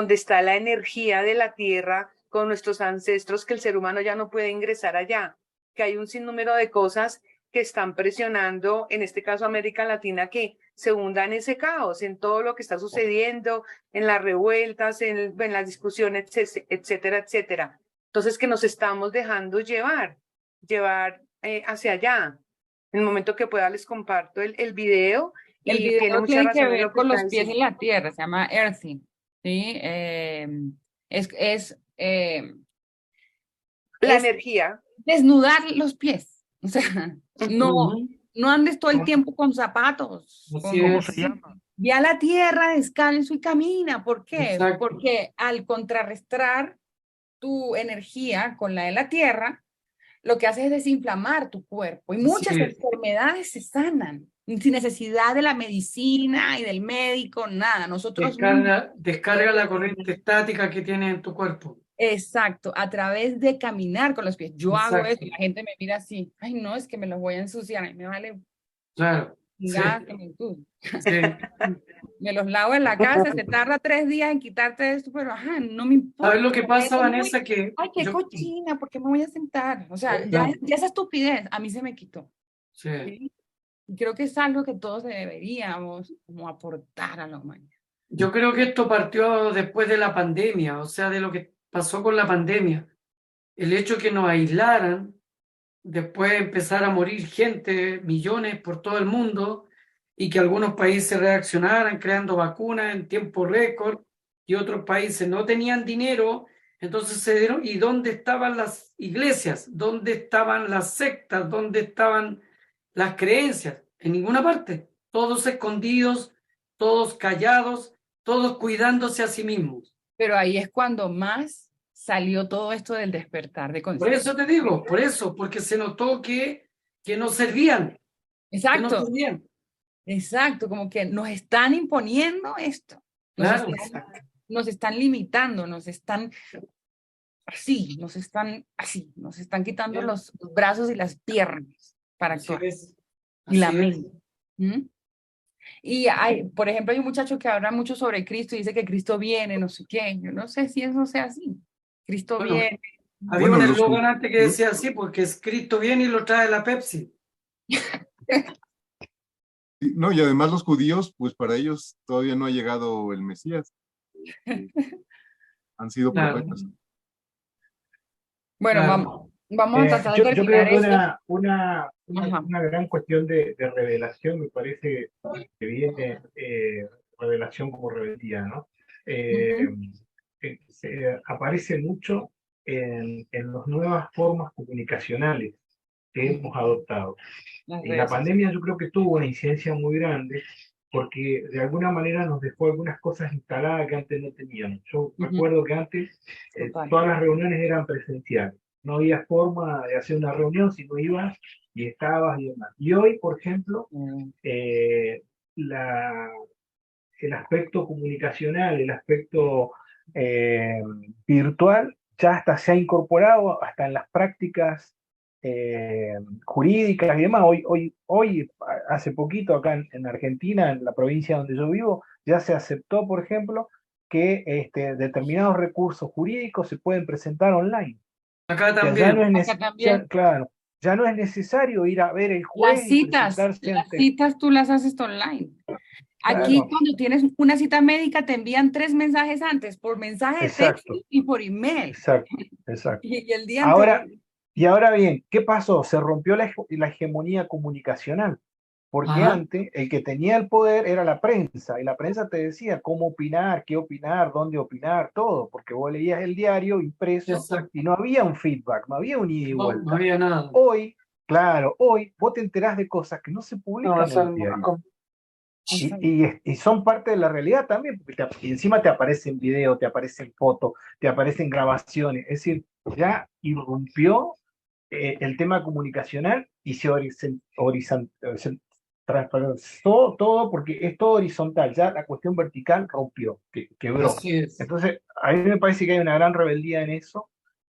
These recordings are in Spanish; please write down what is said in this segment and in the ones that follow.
donde está la energía de la tierra con nuestros ancestros, que el ser humano ya no puede ingresar allá, que hay un sinnúmero de cosas que están presionando, en este caso América Latina, que se hunda en ese caos, en todo lo que está sucediendo, en las revueltas, en las discusiones, etcétera, etcétera. Entonces, que nos estamos dejando llevar hacia allá. En el momento que pueda les comparto el video El y tiene video mucha tiene que razón en ver lo que con está los pies diciendo. en la tierra, se llama Earthing, ¿sí? Es, eh, La es energía. desnudar los pies. O sea, no, Ujú. no andes todo el tiempo con zapatos, Así con... ¿Cómo se llama? Ve a la tierra, descalzo y camina. ¿Por qué? Exacto. Porque al contrarrestar tu energía con la de la tierra, lo que hace es desinflamar tu cuerpo y Así muchas es. enfermedades se sanan sin necesidad de la medicina y del médico, nada. Nosotros mismos. Descarga la corriente estática que tienes en tu cuerpo. Exacto, a través de caminar con los pies. Yo hago eso Exacto. y la gente me mira así, ay no, es que me los voy a ensuciar, y me vale Claro. Sí. chingada que me ensucie. Sí. Me los lavo en la casa, se tarda 3 días en quitarte esto, pero ajá, no me ¿Sabes importa. lo que pasa, Es muy, Vanessa? Que ay, qué yo, cochina, ¿por qué me voy a sentar? O sea, claro, ya esa estupidez a mí se me quitó. sí. ¿Sí? Y creo que es algo que todos deberíamos como aportar a la humanidad. Yo creo que esto partió después de la pandemia, o sea, de lo que pasó con la pandemia. El hecho que nos aislaran, después empezar a morir gente, millones por todo el mundo, y que algunos países reaccionaran creando vacunas en tiempo récord, y otros países no tenían dinero, entonces se dieron, ¿y dónde estaban las iglesias? ¿Dónde estaban las sectas? ¿Dónde estaban las creencias? En ninguna parte. Todos escondidos, todos callados, todos cuidándose a sí mismos. Pero ahí es cuando más salió todo esto del despertar de Por conciencia. eso te digo, por eso, porque se notó que no servían, que no Exacto, servían. exacto, como que nos están imponiendo esto, Claro, nos están limitando, nos están quitando los brazos y las piernas para así actuar, es, y la así es. mente. ¿Mm? Y hay, por ejemplo, hay un muchacho que habla mucho sobre Cristo y dice que Cristo viene, no sé qué. Yo no sé si eso sea así. Cristo Bueno, viene. había Bueno, un eslogan antes que decía así, porque es Cristo viene y lo trae la Pepsi. no, y además los judíos, pues para ellos todavía no ha llegado el Mesías. Eh, Han sido Claro, profetas. Bueno, claro. vamos a tratar de Yo creo terminar que esto. Ajá. una gran cuestión de revelación me parece que viene revelación como rebeldía, ¿no? Eh, Ujú. Aparece mucho en las nuevas formas comunicacionales que hemos adoptado. Las Y la redes sociales. pandemia yo creo que tuvo una incidencia muy grande porque de alguna manera nos dejó algunas cosas instaladas que antes no teníamos. Yo Ujú. recuerdo que antes Total. todas las reuniones eran presenciales. No había forma de hacer una reunión si no ibas y estabas y demás. Y hoy, por ejemplo, Mm. eh, la, el aspecto comunicacional, el aspecto eh, virtual, ya hasta se ha incorporado hasta en las prácticas eh, jurídicas y demás. Hoy, hace poquito, acá en Argentina, en la provincia donde yo vivo, ya se aceptó, por ejemplo, que determinados recursos jurídicos se pueden presentar online. Acá O sea, ya no también. es Acá también. claro, ya no es necesario ir a ver el juez y presentarse Las ante. citas tú las haces online. Aquí Claro, cuando tienes una cita médica te envían 3 mensajes antes, por mensaje de texto exacto, y por email. exacto, exacto. Y el día Ahora, anterior. ahora bien, ¿qué pasó? Se rompió la hegemonía comunicacional, porque Ajá, antes el que tenía el poder era la prensa, y la prensa te decía cómo opinar, qué opinar, dónde opinar, todo, porque vos leías el diario impreso exacto. y no había un feedback, no había un ida y No, no vuelta. había nada. Hoy, claro, hoy vos te enterás de cosas que no se No, o publican en sea, los diarios. Exacto. Y son parte de la realidad también, porque y encima te aparecen videos, te aparecen fotos, te aparecen grabaciones. Es decir, ya irrumpió el tema comunicacional y se transversó todo porque es todo horizontal. Ya la cuestión vertical rompió, quebró. así es. Entonces, a mí me parece que hay una gran rebeldía en eso,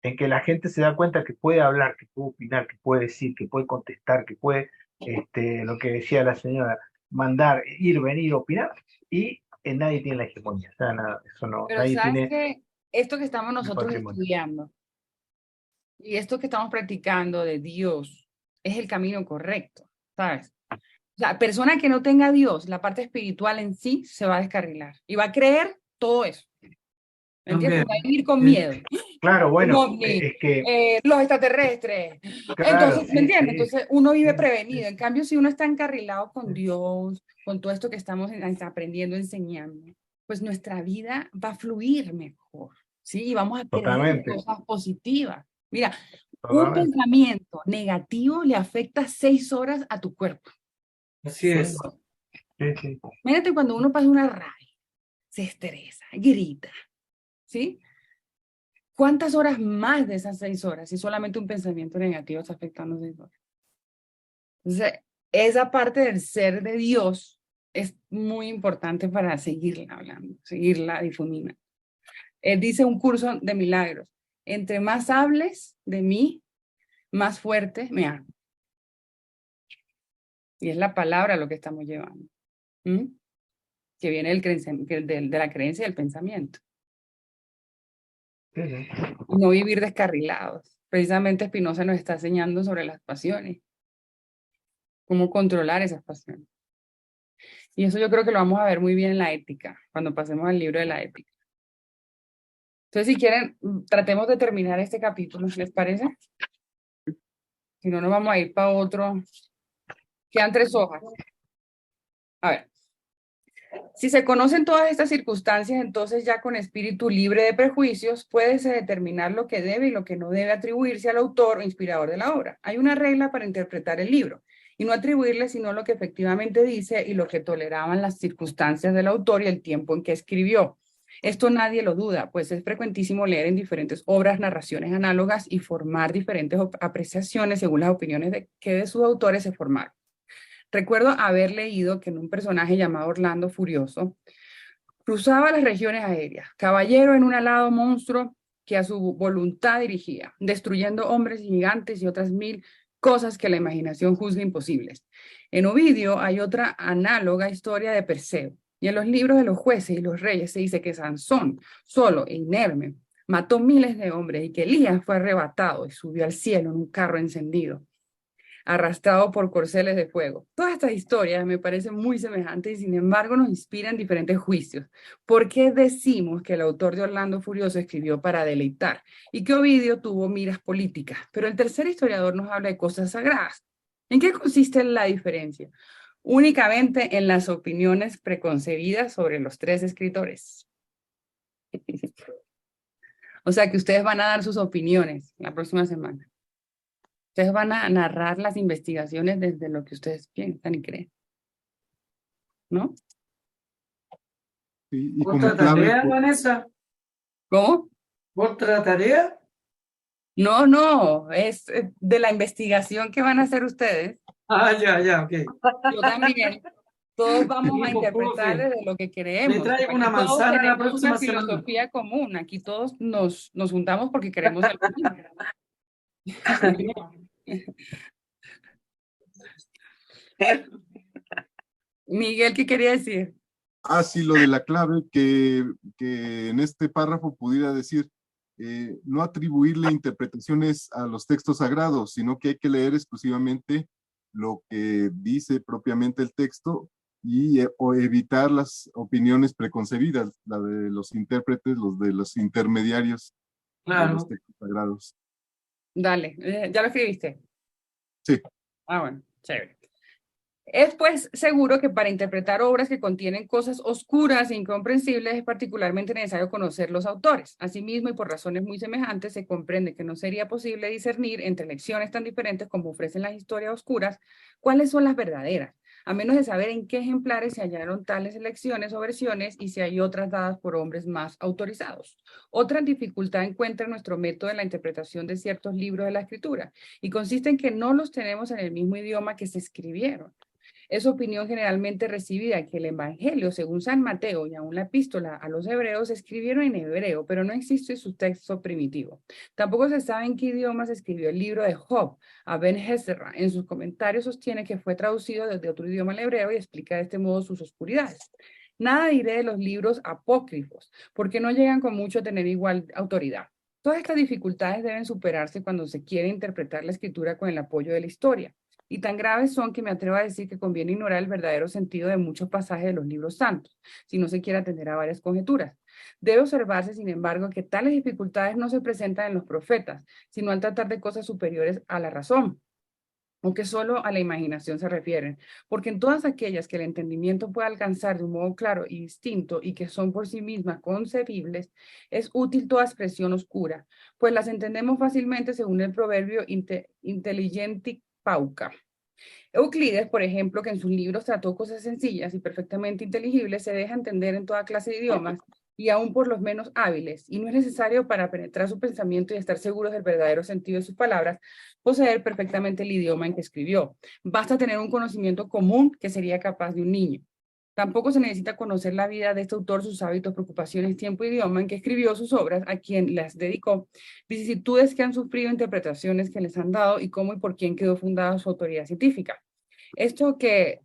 en que la gente se da cuenta que puede hablar, que puede opinar, que puede decir, que puede contestar, que puede, lo que decía la señora mandar, ir, venir, opinar, y nadie tiene la hegemonía, o sea, nada, eso no, Pero nadie sabes tiene que esto que estamos el nosotros patrimonio. estudiando y esto que estamos practicando de Dios es el camino correcto, ¿sabes? O sea, persona que no tenga a Dios, la parte espiritual en sí se va a descarrilar y va a creer todo eso. ¿Me entiendes? También. Va a vivir con Sí. miedo. Claro, Un bueno, ovni, es que, los extraterrestres. claro, Entonces, ¿me sí, entiendes? sí, Entonces, uno vive sí, prevenido. sí, En cambio, si uno está encarrilado con sí, Dios, con todo esto que estamos aprendiendo, enseñando, pues nuestra vida va a fluir mejor, ¿sí? Y vamos a creer totalmente, cosas positivas. Mira, un totalmente. pensamiento negativo le afecta 6 horas a tu cuerpo. Así es. Sí, sí. Imagínate cuando uno pasa una rabia, se estresa, grita, ¿sí? ¿Cuántas horas más de esas 6 horas si solamente un pensamiento negativo está afectando 6 horas? Entonces, esa parte del ser de Dios es muy importante para seguirla hablando, seguirla difundiendo. Él dice un curso de milagros, entre más hables de mí, más fuerte me hago. Y es la palabra lo que estamos llevando, ¿m? Que viene de la creencia y del pensamiento. Sí, sí. Y no vivir descarrilados. Precisamente Spinoza nos está enseñando sobre las pasiones, cómo controlar esas pasiones. Y eso yo creo que lo vamos a ver muy bien en la ética, cuando pasemos al libro de la ética. Entonces, si quieren, tratemos de terminar este capítulo, ¿les parece? Si no, nos vamos a ir para otro. Quedan 3 hojas. A ver. Si se conocen todas estas circunstancias, entonces ya con espíritu libre de prejuicios, puede determinar lo que debe y lo que no debe atribuirse al autor o inspirador de la obra. Hay una regla para interpretar el libro y no atribuirle sino lo que efectivamente dice y lo que toleraban las circunstancias del autor y el tiempo en que escribió. Esto nadie lo duda, pues es frecuentísimo leer en diferentes obras narraciones análogas y formar diferentes apreciaciones según las opiniones que de sus autores se formaron. Recuerdo haber leído que en un personaje llamado Orlando Furioso cruzaba las regiones aéreas, caballero en un alado monstruo que a su voluntad dirigía, destruyendo hombres gigantes y otras 1000 cosas que la imaginación juzga imposibles. En Ovidio hay otra análoga historia de Perseo, y en los libros de los jueces y los reyes se dice que Sansón, solo e inerme, mató miles de hombres y que Elías fue arrebatado y subió al cielo en un carro encendido, arrastrado por corceles de fuego. Todas estas historias me parecen muy semejantes y sin embargo nos inspiran diferentes juicios. ¿Por qué decimos que el autor de Orlando Furioso escribió para deleitar y que Ovidio tuvo miras políticas? Pero el tercer historiador nos habla de cosas sagradas. ¿En qué consiste la diferencia? Únicamente en las opiniones preconcebidas sobre los 3 escritores. O sea que ustedes van a dar sus opiniones la próxima semana. Ustedes van a narrar las investigaciones desde lo que ustedes piensan y creen, ¿no? Y como ¿Otra clave, tarea, Vanessa? ¿Cómo? ¿Otra tarea? No, no, es de la investigación que van a hacer ustedes. Ah, ya, ok. Yo también. Todos vamos a Sí, pues, interpretar profe, desde lo que le creemos. traigo una Aquí todos manzana la tenemos una próxima semana. filosofía común. Aquí todos nos juntamos porque queremos algo mismo. Miguel, ¿qué quería decir? sí, lo de la clave, que en este párrafo pudiera decir, no atribuirle interpretaciones a los textos sagrados, sino que hay que leer exclusivamente lo que dice propiamente el texto o evitar las opiniones preconcebidas, la de los intérpretes, los de los intermediarios de los Claro. textos sagrados. Dale, ¿ya lo escribiste? Sí. Ah, bueno, chévere. Es pues seguro que para interpretar obras que contienen cosas oscuras e incomprensibles es particularmente necesario conocer los autores. Asimismo, y por razones muy semejantes, se comprende que no sería posible discernir entre lecciones tan diferentes como ofrecen las historias oscuras, cuáles son las verdaderas, a menos de saber en qué ejemplares se hallaron tales lecciones o versiones y si hay otras dadas por hombres más autorizados. Otra dificultad encuentra nuestro método en la interpretación de ciertos libros de la escritura, y consiste en que no los tenemos en el mismo idioma que se escribieron. Es opinión generalmente recibida que el Evangelio, según San Mateo y aún la epístola a los hebreos, se escribieron en hebreo, pero no existe su texto primitivo. Tampoco se sabe en qué idioma se escribió el libro de Job. Aben Hezra en sus comentarios sostiene que fue traducido desde otro idioma al hebreo y explica de este modo sus oscuridades. Nada diré de los libros apócrifos, porque no llegan con mucho a tener igual autoridad. Todas estas dificultades deben superarse cuando se quiere interpretar la escritura con el apoyo de la historia. Y tan graves son que me atrevo a decir que conviene ignorar el verdadero sentido de muchos pasajes de los libros santos, si no se quiere atender a varias conjeturas. Debe observarse, sin embargo, que tales dificultades no se presentan en los profetas, sino al tratar de cosas superiores a la razón, o que solo a la imaginación se refieren, porque en todas aquellas que el entendimiento puede alcanzar de un modo claro y distinto y que son por sí mismas concebibles, es útil toda expresión oscura, pues las entendemos fácilmente según el proverbio intelligenti pauca. Euclides, por ejemplo, que en sus libros trató cosas sencillas y perfectamente inteligibles, se deja entender en toda clase de idiomas y aún por los menos hábiles, y no es necesario para penetrar su pensamiento y estar seguros del verdadero sentido de sus palabras, poseer perfectamente el idioma en que escribió. Basta tener un conocimiento común que sería capaz de un niño. Tampoco se necesita conocer la vida de este autor, sus hábitos, preocupaciones, tiempo y idioma en que escribió sus obras, a quien las dedicó, vicisitudes que han sufrido, interpretaciones que les han dado y cómo y por quién quedó fundada su autoridad científica. Esto que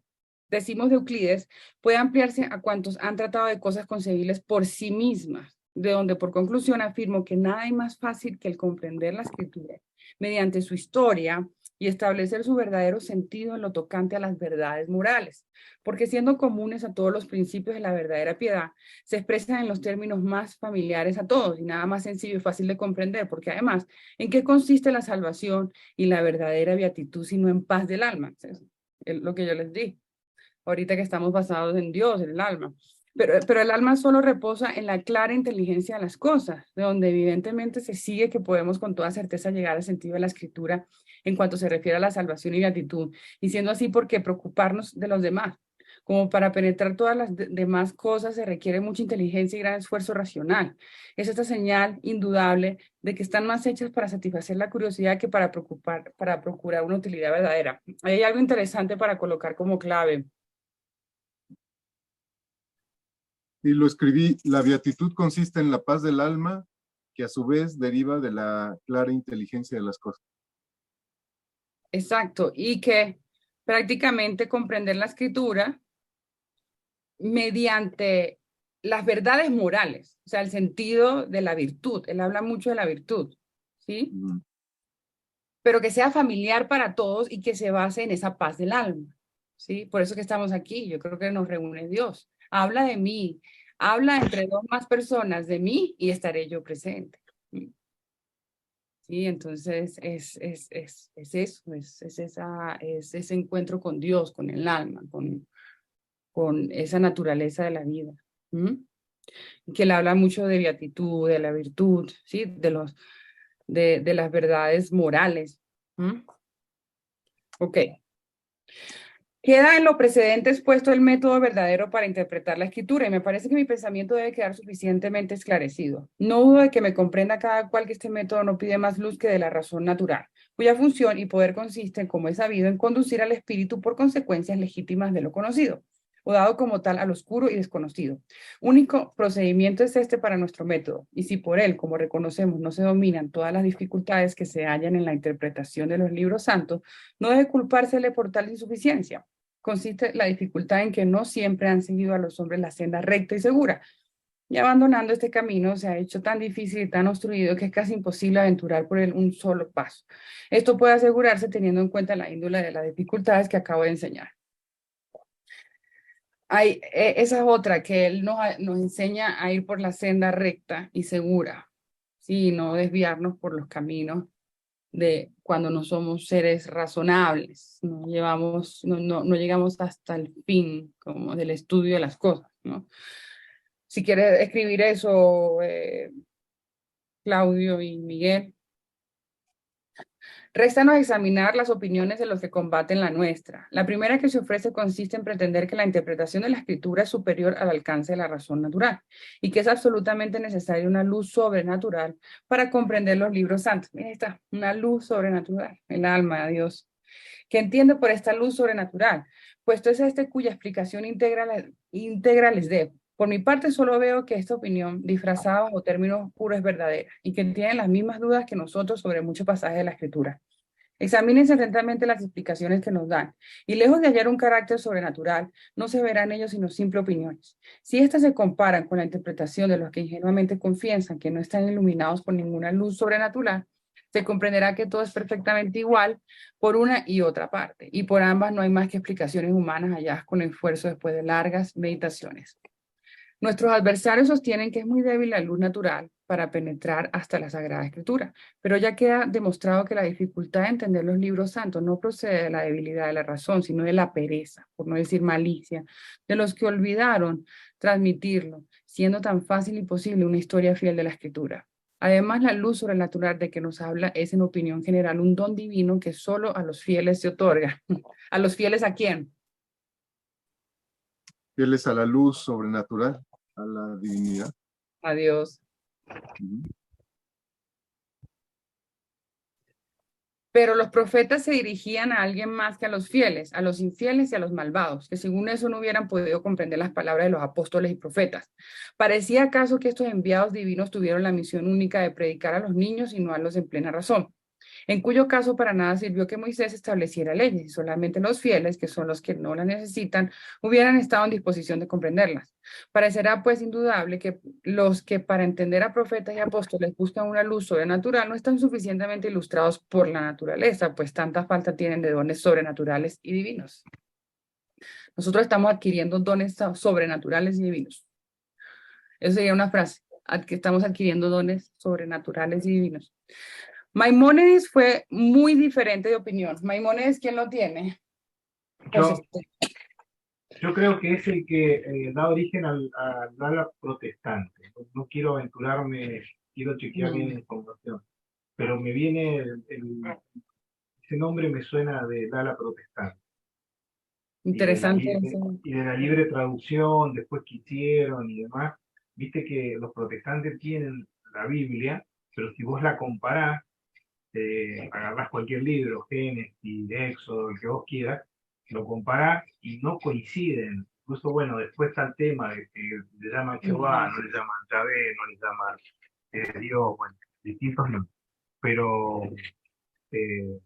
decimos de Euclides puede ampliarse a cuantos han tratado de cosas concebibles por sí mismas, de donde por conclusión afirmo que nada hay más fácil que el comprender la escritura mediante su historia y establecer su verdadero sentido en lo tocante a las verdades morales, porque siendo comunes a todos los principios de la verdadera piedad, se expresan en los términos más familiares a todos y nada más sencillo y fácil de comprender, porque además, ¿en qué consiste la salvación y la verdadera beatitud sino en paz del alma? Es lo que yo les di, ahorita que estamos basados en Dios, en el alma. Pero el alma solo reposa en la clara inteligencia de las cosas, de donde evidentemente se sigue que podemos con toda certeza llegar al sentido de la escritura en cuanto se refiere a la salvación y beatitud, y siendo así, ¿por qué preocuparnos de los demás? Como para penetrar todas las demás cosas se requiere mucha inteligencia y gran esfuerzo racional. Es esta señal indudable de que están más hechas para satisfacer la curiosidad que para procurar una utilidad verdadera. Ahí hay algo interesante para colocar como clave. Y lo escribí: la beatitud consiste en la paz del alma, que a su vez deriva de la clara inteligencia de las cosas. Exacto, y que prácticamente comprender la escritura mediante las verdades morales, o sea, el sentido de la virtud. Él habla mucho de la virtud, ¿sí? Pero que sea familiar para todos y que se base en esa paz del alma, ¿sí? Por eso que estamos aquí, yo creo que nos reúne Dios. Habla de mí, habla entre dos más personas de mí y estaré yo presente. Sí, entonces es eso, es ese encuentro con Dios, con el alma, con esa naturaleza de la vida. Que le habla mucho de beatitud, de la virtud, ¿sí? De las verdades morales. Ok. Queda en lo precedente expuesto el método verdadero para interpretar la escritura y me parece que mi pensamiento debe quedar suficientemente esclarecido. No dudo de que me comprenda cada cual que este método no pide más luz que de la razón natural, cuya función y poder consisten, como es sabido, en conducir al espíritu por consecuencias legítimas de lo conocido, o dado como tal al oscuro y desconocido. Único procedimiento es este para nuestro método, y si por él, como reconocemos, no se dominan todas las dificultades que se hallan en la interpretación de los libros santos, no debe culpársele por tal insuficiencia. Consiste la dificultad en que no siempre han seguido a los hombres la senda recta y segura, y abandonando este camino se ha hecho tan difícil y tan obstruido que es casi imposible aventurar por él un solo paso. Esto puede asegurarse teniendo en cuenta la índole de las dificultades que acabo de enseñar. Esa es otra, que él nos enseña a ir por la senda recta y segura, ¿sí? No desviarnos por los caminos de cuando no somos seres razonables, no llegamos hasta el fin como del estudio de las cosas, ¿no? Si quieres escribir eso, Claudio y Miguel. Réstanos examinar las opiniones de los que combaten la nuestra. La primera que se ofrece consiste en pretender que la interpretación de la escritura es superior al alcance de la razón natural y que es absolutamente necesaria una luz sobrenatural para comprender los libros santos. Mira, ahí está, una luz sobrenatural, el alma de Dios. ¿Qué entiende por esta luz sobrenatural? Puesto es este cuya explicación íntegra les dejo. Por mi parte, solo veo que esta opinión, disfrazada bajo términos puros, es verdadera y que tiene las mismas dudas que nosotros sobre muchos pasajes de la Escritura. Examínense atentamente las explicaciones que nos dan, y lejos de hallar un carácter sobrenatural, no se verán en ellos sino simple opiniones. Si éstas se comparan con la interpretación de los que ingenuamente confiesan que no están iluminados por ninguna luz sobrenatural, se comprenderá que todo es perfectamente igual por una y otra parte, y por ambas no hay más que explicaciones humanas halladas con esfuerzo después de largas meditaciones. Nuestros adversarios sostienen que es muy débil la luz natural para penetrar hasta la Sagrada Escritura, pero ya queda demostrado que la dificultad de entender los libros santos no procede de la debilidad de la razón, sino de la pereza, por no decir malicia, de los que olvidaron transmitirlo, siendo tan fácil y posible una historia fiel de la Escritura. Además, la luz sobrenatural de que nos habla es, en opinión general, un don divino que solo a los fieles se otorga. ¿A los fieles a quién? Fieles a la luz sobrenatural, a la divinidad. A Dios. Ujú. Pero los profetas se dirigían a alguien más que a los fieles, a los infieles y a los malvados, que según eso no hubieran podido comprender las palabras de los apóstoles y profetas. ¿Parecía acaso que estos enviados divinos tuvieron la misión única de predicar a los niños y no a los en plena razón? En cuyo caso para nada sirvió que Moisés estableciera leyes y solamente los fieles, que son los que no las necesitan, hubieran estado en disposición de comprenderlas. Parecerá pues indudable que los que para entender a profetas y apóstoles buscan una luz sobrenatural no están suficientemente ilustrados por la naturaleza, pues tanta falta tienen de dones sobrenaturales y divinos. Nosotros estamos adquiriendo dones sobrenaturales y divinos. Eso sería una frase, que estamos adquiriendo dones sobrenaturales y divinos. Maimónides fue muy diferente de opinión. Maimónides, ¿quién lo tiene? Yo, yo creo que es el que da origen al ala protestante. No quiero aventurarme, quiero chequear bien la información, pero me viene ese nombre me suena del ala protestante. Interesante. Y de la libre traducción, después que hicieron y demás. Viste que los protestantes tienen la Biblia, pero si vos la comparás, agarrás cualquier libro, Génesis, Éxodo, el que vos quieras, lo comparás y no coinciden. Incluso, bueno, después está el tema de que le llaman Jehová, no le llaman Yahvé, no le llaman Dios, bueno, distintos no. Pero eh,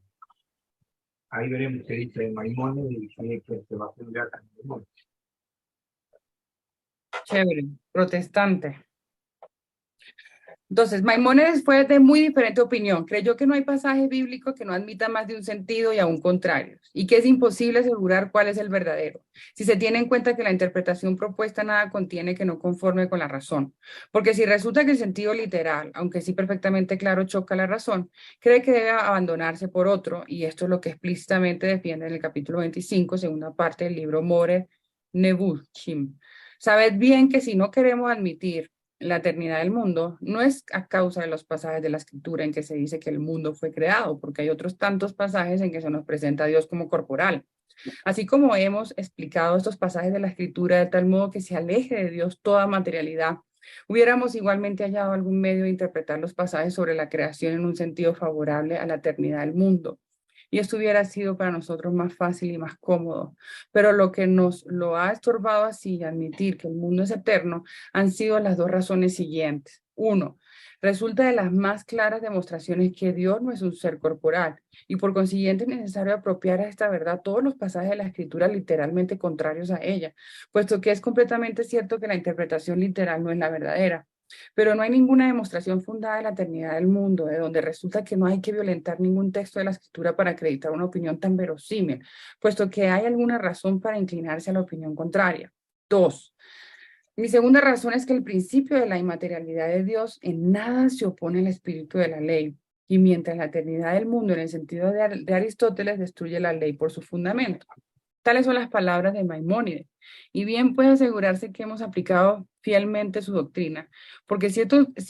ahí veremos qué dice Maimónides y si se va a hacer ya tan Maimónides. Chévere, protestante. Entonces, Maimónides fue de muy diferente opinión. Creyó que no hay pasaje bíblico que no admita más de un sentido y aún contrarios, y que es imposible asegurar cuál es el verdadero, si se tiene en cuenta que la interpretación propuesta nada contiene que no conforme con la razón. Porque si resulta que el sentido literal, aunque sí perfectamente claro, choca la razón, cree que debe abandonarse por otro, y esto es lo que explícitamente defiende en el capítulo 25, segunda parte del libro More Nebuchim. Sabed bien que si no queremos admitir la eternidad del mundo, no es a causa de los pasajes de la Escritura en que se dice que el mundo fue creado, porque hay otros tantos pasajes en que se nos presenta a Dios como corporal. Así como hemos explicado estos pasajes de la Escritura de tal modo que se aleje de Dios toda materialidad, hubiéramos igualmente hallado algún medio de interpretar los pasajes sobre la creación en un sentido favorable a la eternidad del mundo. Y esto hubiera sido para nosotros más fácil y más cómodo. Pero lo que nos lo ha estorbado así, admitir que el mundo es eterno, han sido las dos razones siguientes. Uno, resulta de las más claras demostraciones que Dios no es un ser corporal y por consiguiente es necesario apropiar a esta verdad todos los pasajes de la Escritura literalmente contrarios a ella, puesto que es completamente cierto que la interpretación literal no es la verdadera. Pero no hay ninguna demostración fundada de la eternidad del mundo, de donde resulta que no hay que violentar ningún texto de la Escritura para acreditar una opinión tan verosímil, puesto que hay alguna razón para inclinarse a la opinión contraria. Dos, mi segunda razón es que el principio de la inmaterialidad de Dios en nada se opone al espíritu de la ley, y mientras la eternidad del mundo en el sentido de Aristóteles destruye la ley por su fundamento. Tales son las palabras de Maimónides, y bien puede asegurarse que hemos aplicado fielmente su doctrina, porque si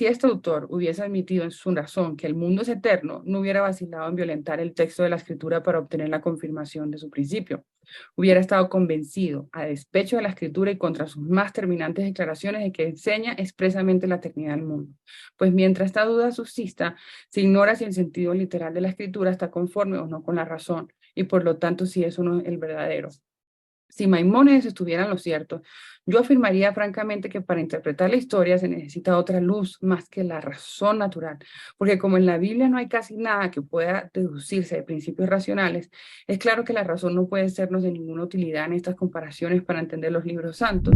este autor hubiese admitido en su razón que el mundo es eterno, no hubiera vacilado en violentar el texto de la Escritura para obtener la confirmación de su principio. Hubiera estado convencido, a despecho de la Escritura y contra sus más terminantes declaraciones, de que enseña expresamente la eternidad del mundo. Pues mientras esta duda subsista, se ignora si el sentido literal de la Escritura está conforme o no con la razón, y por lo tanto si eso no es el verdadero. Si Maimónides estuviera en lo cierto, yo afirmaría francamente que para interpretar la historia se necesita otra luz más que la razón natural, porque como en la Biblia no hay casi nada que pueda deducirse de principios racionales, es claro que la razón no puede sernos de ninguna utilidad en estas comparaciones para entender los libros santos.